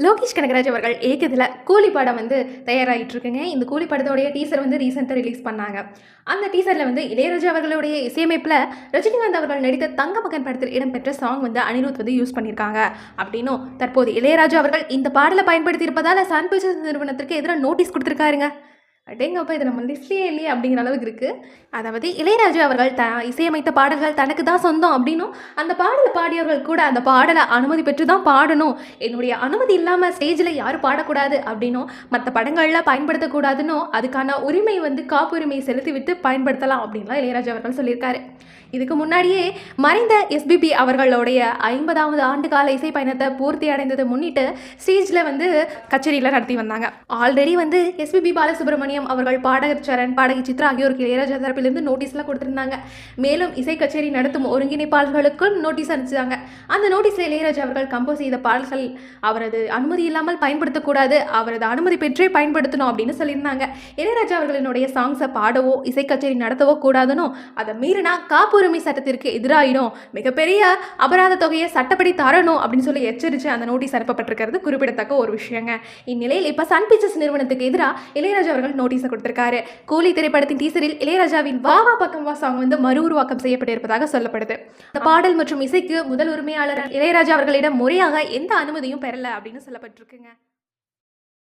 லோகேஷ் கனகராஜ் அவர்கள் இயக்கத்தில் கூலி படம் தயாராகிட்டு இருக்குங்க. இந்த கூலி படத்தோடைய டீசர் ரீசெண்டாக ரிலீஸ் பண்ணாங்க. அந்த டீசரில் இளையராஜா அவர்களுடைய இசையமைப்பில் ரஜினிகாந்த் அவர்கள் நடித்த தங்க மகன் படத்தில் இடம்பெற்ற சாங் அனிருத் யூஸ் பண்ணியிருக்காங்க. அப்படின்னும் தற்போது இளையராஜா அவர்கள் இந்த பாடலை பயன்படுத்தி இருப்பதால் சன் பிக்சர்ஸ் நிறுவனத்திற்கு எதிராக நோட்டீஸ் கொடுத்துருக்காருங்க. அடேங்கப்பா, இது நம்ம லிஸ்ட்லேயே இல்லையே அப்படிங்கிற அளவுக்கு இருக்குது. அதாவது இளையராஜா அவர்கள் இசையமைத்த பாடல்கள் தனக்கு தான் சொந்தம் அப்படின்னும், அந்த பாடலை பாடியவர்கள் கூட அந்த பாடலை அனுமதி பெற்று தான் பாடணும், என்னுடைய அனுமதி இல்லாமல் ஸ்டேஜில் யாரும் பாடக்கூடாது அப்படின்னும், மற்ற படங்களில் பயன்படுத்தக்கூடாதுன்னு அதுக்கான உரிமை காப்புரிமை செலுத்திவிட்டு பயன்படுத்தலாம் அப்படின்லாம் இளையராஜா அவர்கள் சொல்லியிருக்காரு. இதுக்கு முன்னாடியே மறைந்த எஸ்பிபி அவர்களுடைய 50வது ஆண்டு கால இசை பயணத்தை பூர்த்தி அடைந்ததை முன்னிட்டு ஸ்டேஜில் கச்சேரியில் நடத்தி வந்தாங்க. ஆல்ரெடி எஸ்பிபி பாலசுப்ரமணியம் அவர்கள், பாடகர் சரண், பாடகி சித்ரா ஆகியோருக்கு இளையராஜா தரப்பிலிருந்து நோட்டீஸ்லாம் கொடுத்துருந்தாங்க. மேலும் இசை கச்சேரி நடத்தும் ஒருங்கிணைப்பாளர்களுக்கும் நோட்டீஸ் அனுப்பிச்சாங்க. அந்த நோட்டீஸில் இளையராஜா அவர்கள் கம்போஸ் செய்த பாடல்கள் அவரது அனுமதி இல்லாமல் பயன்படுத்தக்கூடாது, அவரது அனுமதி பெற்றே பயன்படுத்தணும் அப்படின்னு சொல்லியிருந்தாங்க. இளையராஜா அவர்களினுடைய சாங்ஸை பாடவோ இசை கச்சேரி நடத்தவோ கூடாதுன்னு, அதை மீறினா காப்புரிமை சட்டத்திற்கு எதிராயிடும், மிகப்பெரிய அபராத தொகையை சட்டப்படி தரணும் அப்படின்னு சொல்லி எச்சரித்து அந்த நோட்டீஸ் அனுப்பப்பட்டிருக்கிறது குறிப்பிடத்தக்க ஒரு விஷயங்க. இந்நிலையில் இப்போ சன் பிக்சர்ஸ் நிறுவனத்துக்கு எதிராக இளையராஜா அவர்கள் நோட்டீஸை கொடுத்திருக்காரு. கூலி திரைப்படத்தின் டீசரில் இளையராஜாவின் வா வா பக்கம் வா சாங் மறு உருவாக்கம் செய்யப்பட்டிருப்பதாக சொல்லப்படுது. இந்த பாடல் மற்றும் இசைக்கு முதல் உரிமையாளர் இளையராஜா அவர்களிடம் முறையாக எந்த அனுமதியும் பெறல அப்படின்னு சொல்லப்பட்டிருக்குங்க.